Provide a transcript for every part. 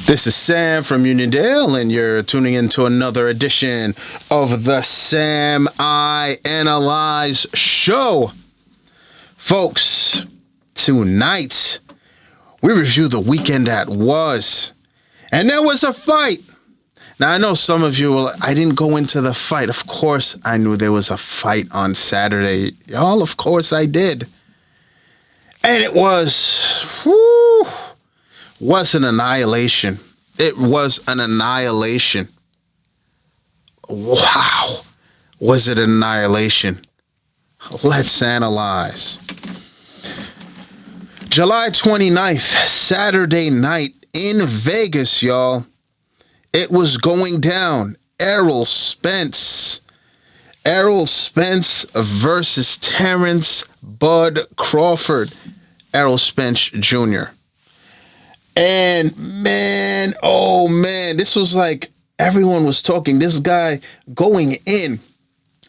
This is Sam from Uniondale, and you're tuning into another edition of the Sam I Analyze Show. Folks, tonight we review the weekend that was, and there was a fight. Now, I know some of you will, I didn't go into the fight. Of course, I knew there was a fight on Saturday. Y'all, of course I did. And it was an annihilation. It was an annihilation. Wow. Was it an annihilation? Let's analyze. July 29th, Saturday night in Vegas, y'all. It was going down. Errol Spence versus Terence Bud Crawford. Errol Spence Jr. And man, oh man, this was like everyone was talking. This guy going in.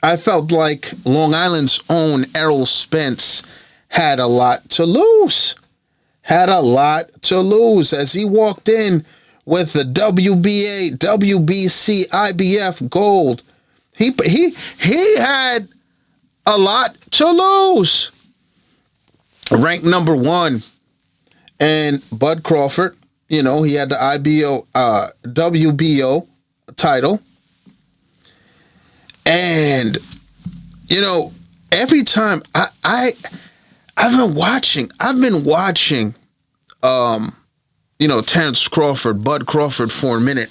I felt like Long Island's own Errol Spence had a lot to lose. As he walked in with the WBA, WBC, IBF gold. He had a lot to lose. Ranked number one. And Bud Crawford, you know, he had the WBO title. And, you know, every time I've been watching, you know, Terence Crawford, Bud Crawford for a minute.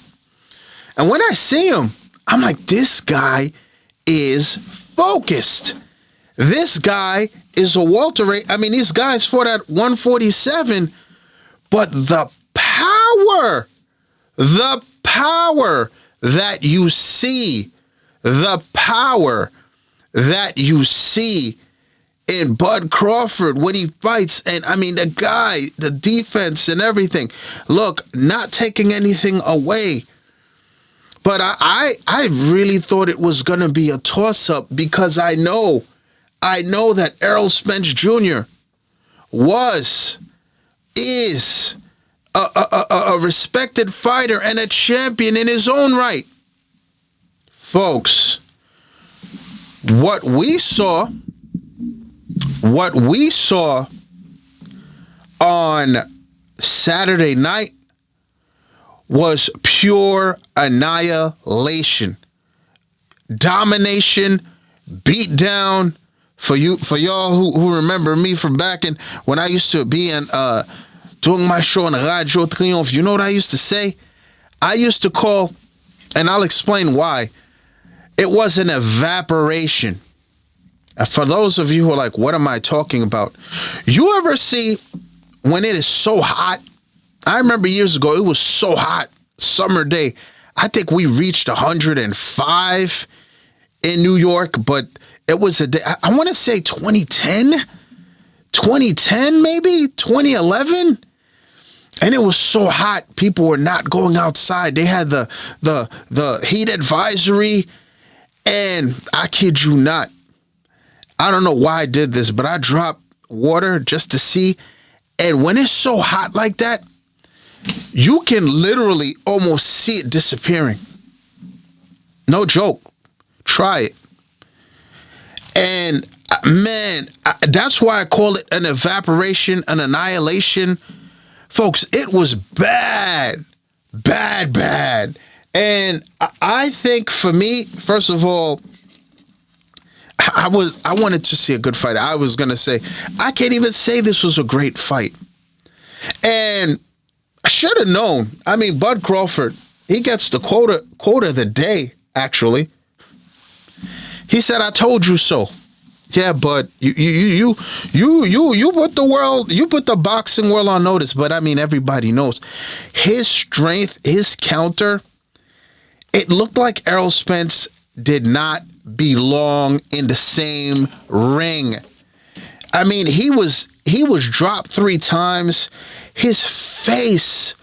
And when I see him, I'm like, this guy is focused. This guy is a welterweight. I mean, these guys fought at 147, but the power that you see in Bud Crawford when he fights, and I mean, the guy, the defense and everything. Look, not taking anything away, but I really thought it was going to be a toss-up because I know that Errol Spence Jr. is a respected fighter and a champion in his own right. Folks, what we saw on Saturday night was pure annihilation, domination, beatdown. For y'all who remember me from back in when I used to be in doing my show on Radio Triomphe, you know what I used to say? I used to call, and I'll explain why. It was an evaporation. For those of you who are like, what am I talking about? You ever see when it is so hot? I remember years ago, it was so hot, summer day. I think we reached 105 in New York, but it was a day, I want to say 2010 maybe, 2011. And it was so hot, people were not going outside. They had the heat advisory, and I kid you not, I don't know why I did this, but I dropped water just to see. And when it's so hot like that, you can literally almost see it disappearing. No joke. Try it. And man, that's why I call it an evaporation, an annihilation. Folks, it was bad. And I think for me, first of all, I wanted to see a good fight. I was going to say, I can't even say this was a great fight. And I should have known. I mean, Bud Crawford, he gets the quote of the day, actually. He said, "I told you so." Yeah, but you put the boxing world on notice. But I mean, everybody knows his strength, his counter. It looked like Errol Spence did not belong in the same ring. I mean, he was dropped 3 times. His face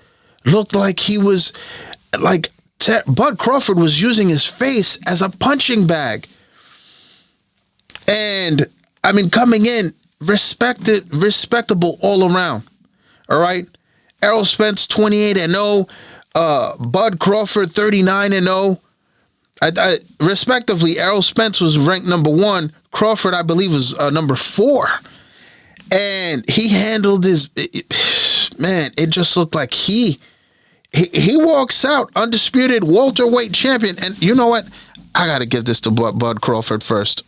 looked like he was like Bud Crawford was using his face as a punching bag. And I mean, coming in respectable all around. All right. Errol Spence 28-0, Bud Crawford 39-0. Respectively, Errol Spence was ranked number 1. Crawford, I believe, was number 4. And he handled his man. It just looked like he walks out undisputed welterweight champion. And you know what? I got to give this to Bud Crawford first.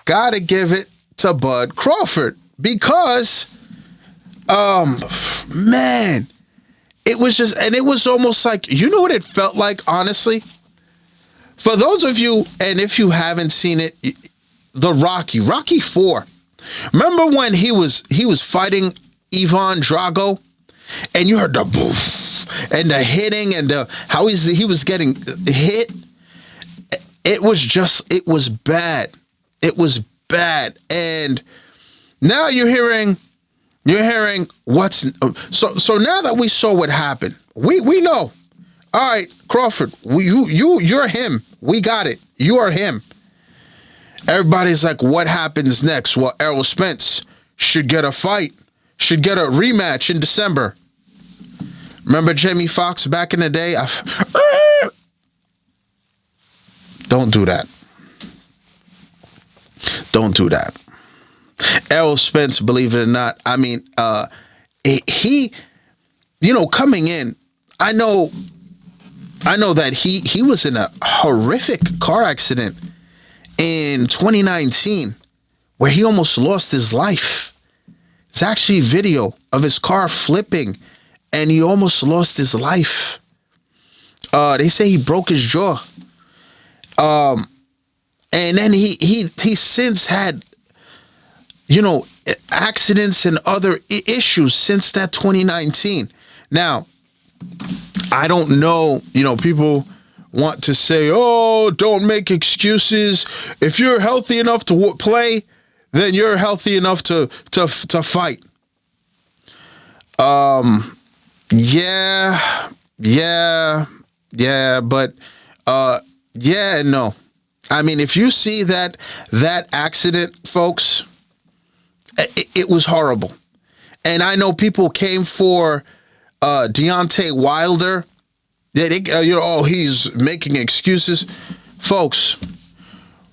Got to give it to Bud Crawford because, man, it was just, and it was almost like, you know what it felt like, honestly? For those of you, and if you haven't seen it, the Rocky 4. Remember when he was fighting Ivan Drago, and you heard the boof and the hitting and how he was getting hit. It was bad. It was bad. And now you're hearing what's so now that we saw what happened, we know. All right, Crawford, you're him. We got it. You are him. Everybody's like, what happens next? Well, Errol Spence should get a fight, should get a rematch in December. Remember Jamie Foxx back in the day? Don't do that. Don't do that. Errol Spence, believe it or not, I mean, he, coming in, I know that he was in a horrific car accident in 2019 where he almost lost his life. It's actually video of his car flipping and he almost lost his life. They say he broke his jaw. And then he since had, accidents and other issues since that 2019. Now, I don't know, people want to say, oh, don't make excuses. If you're healthy enough to play, then you're healthy enough to fight. But no. I mean, if you see that accident, folks, it was horrible. And I know people came for Deontay Wilder. He's making excuses. Folks,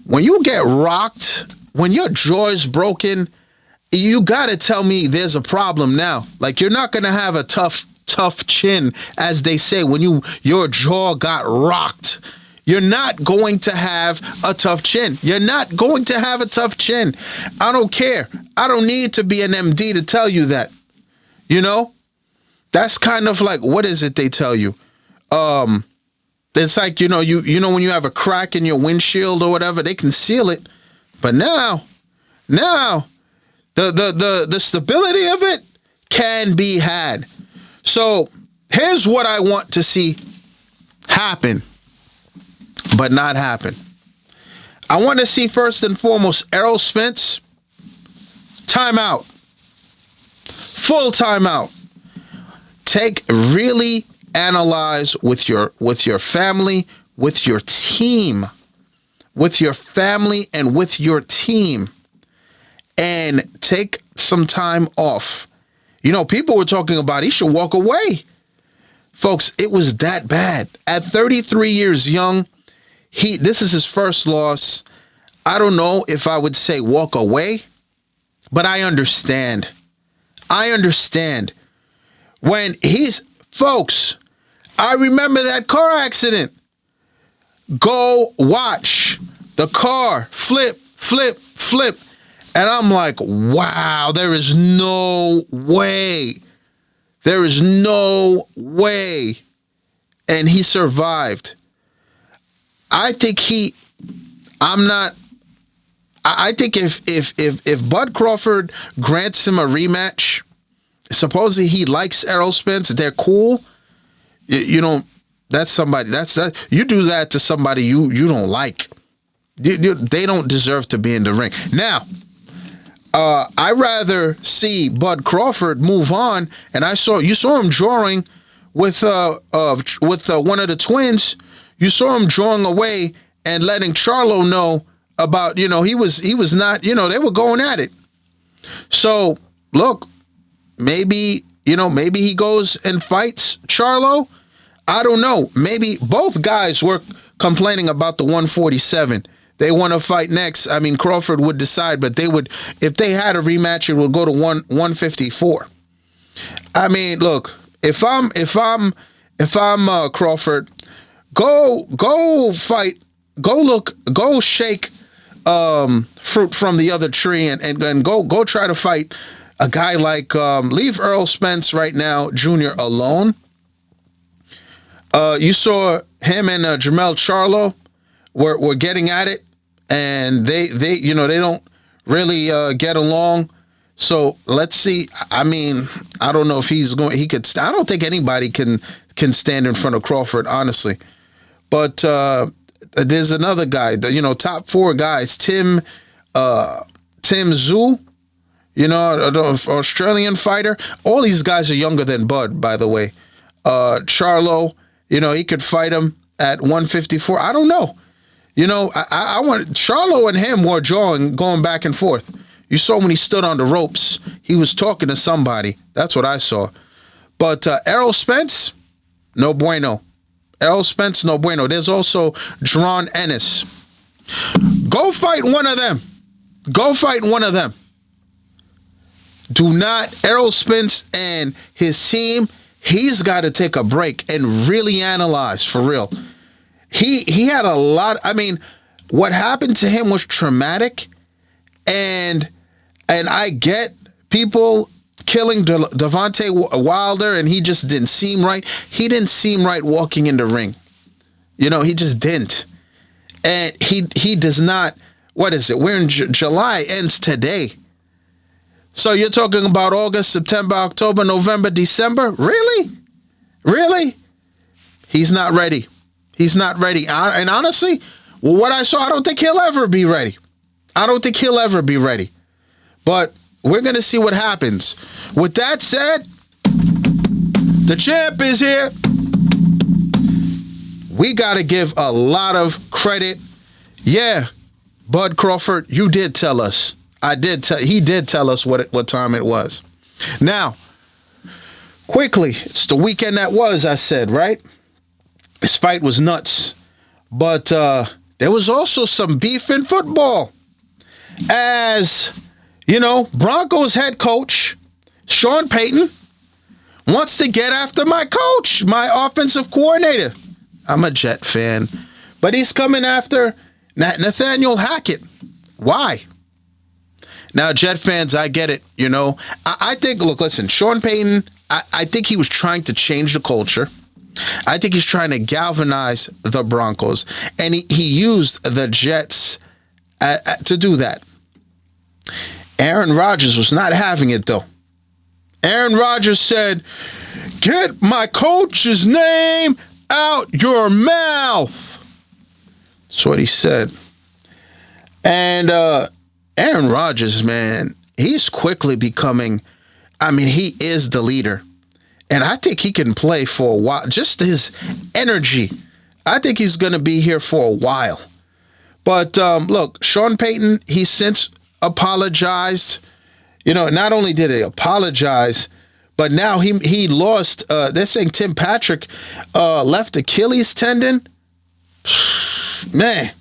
when you get rocked, when your jaw is broken, you got to tell me there's a problem now. Like, you're not going to have a tough chin, as they say, when your jaw got rocked. You're not going to have a tough chin. You're not going to have a tough chin. I don't care. I don't need to be an MD to tell you that. That's kind of like, what is it they tell you? It's like, when you have a crack in your windshield or whatever, they can seal it. But now the stability of it can be had. So here's what I want to see happen, but not happen. I want to see, first and foremost, Errol Spence, timeout. Full timeout. Really analyze with your family, with your team, with your family and with your team, and take some time off. People were talking about he should walk away. Folks, it was that bad. At 33 years young, this is his first loss. I don't know if I would say walk away, but I understand. When folks, I remember that car accident. Go watch the car flip. And I'm like, wow, there is no way. There is no way. And he survived. I think if Bud Crawford grants him a rematch, supposedly he likes Errol Spence, they're cool. That's somebody, you do that to somebody you don't like. They don't deserve to be in the ring. Now, I rather see Bud Crawford move on, and you saw him drawing with one of the twins. You saw him drawing away and letting Charlo know, about, he was not, they were going at it. So look, maybe he goes and fights Charlo. I don't know. Maybe both guys were complaining about the 147. They want to fight next. I mean, Crawford would decide, but they would, if they had a rematch, it would go to 154. I mean, look, if I'm Crawford, go fight, go shake fruit from the other tree and go try to fight a guy like leave Errol Spence right now Jr. alone. You saw him and Jermell Charlo were getting at it, and they don't really get along. So let's see. I mean, I don't know if he could. I don't think anybody can stand in front of Crawford, honestly. But there's another guy, top 4 guys, Tim Tszyu, an Australian fighter. All these guys are younger than Bud, by the way. Charlo, he could fight him at 154. I don't know. I want Charlo and him were going back and forth. You saw when he stood on the ropes, he was talking to somebody. That's what I saw. But Errol Spence, no bueno. Errol Spence, no bueno. There's also Jaron Ennis. Go fight one of them. Go fight one of them. Do not, Errol Spence and his team, he's got to take a break and really analyze for real. He had a lot. I mean, what happened to him was traumatic, and I get people killing Devontae Wilder, and he just didn't seem right. He didn't seem right walking in the ring. He just didn't. And he does not. What is it? We're in July, ends today. So you're talking about August, September, October, November, December? Really? Really? He's not ready. He's not ready. And honestly, what I saw, I don't think he'll ever be ready. But we're going to see what happens. With that said, the champ is here. We got to give a lot of credit. Yeah, Bud Crawford, you did tell us. He did tell us what time it was. Now, quickly, it's the weekend that was, I said, right? This fight was nuts. But there was also some beef in football. As, Broncos head coach, Sean Payton, wants to get after my coach, my offensive coordinator. I'm a Jet fan. But he's coming after Nathaniel Hackett. Why? Now, Jet fans, I get it, I think, look, listen, Sean Payton, I think he was trying to change the culture. I think he's trying to galvanize the Broncos, and he used the Jets to do that. Aaron Rodgers was not having it, though. Aaron Rodgers said, "Get my coach's name out your mouth." That's what he said. And Aaron Rodgers, man, he's quickly becoming, he is the leader. And I think he can play for a while. Just his energy. I think he's going to be here for a while. But look, Sean Payton, he since apologized. Not only did he apologize, but now he lost. They're saying Tim Patrick left Achilles tendon. Man,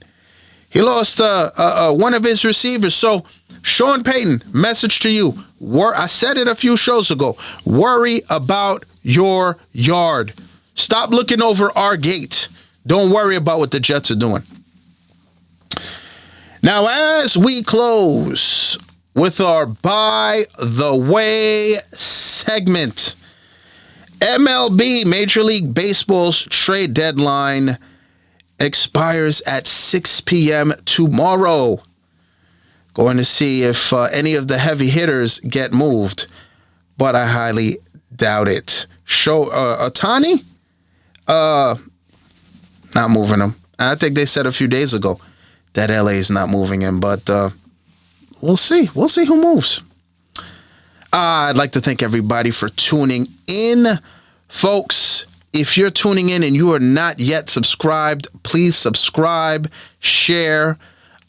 he lost one of his receivers. So, Sean Payton, message to you. I said it a few shows ago. Worry about your yard. Stop looking over our gate. Don't worry about what the Jets are doing. Now, as we close with our By the Way segment, MLB, Major League Baseball's trade deadline expires at 6 p.m. tomorrow. Going to see if any of the heavy hitters get moved, but I highly doubt it. Ohtani, not moving him. I think they said a few days ago that LA is not moving him, but we'll see. We'll see who moves. I'd like to thank everybody for tuning in. Folks, if you're tuning in and you are not yet subscribed, please subscribe, share.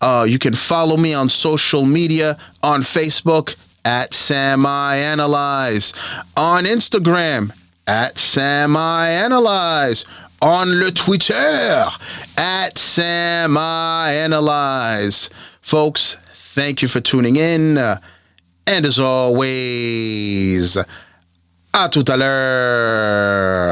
You can follow me on social media, on Facebook at SamIAnalyze, on Instagram at SamIAnalyze, on le Twitter at SamIAnalyze. Folks, thank you for tuning in. And as always, à tout à l'heure.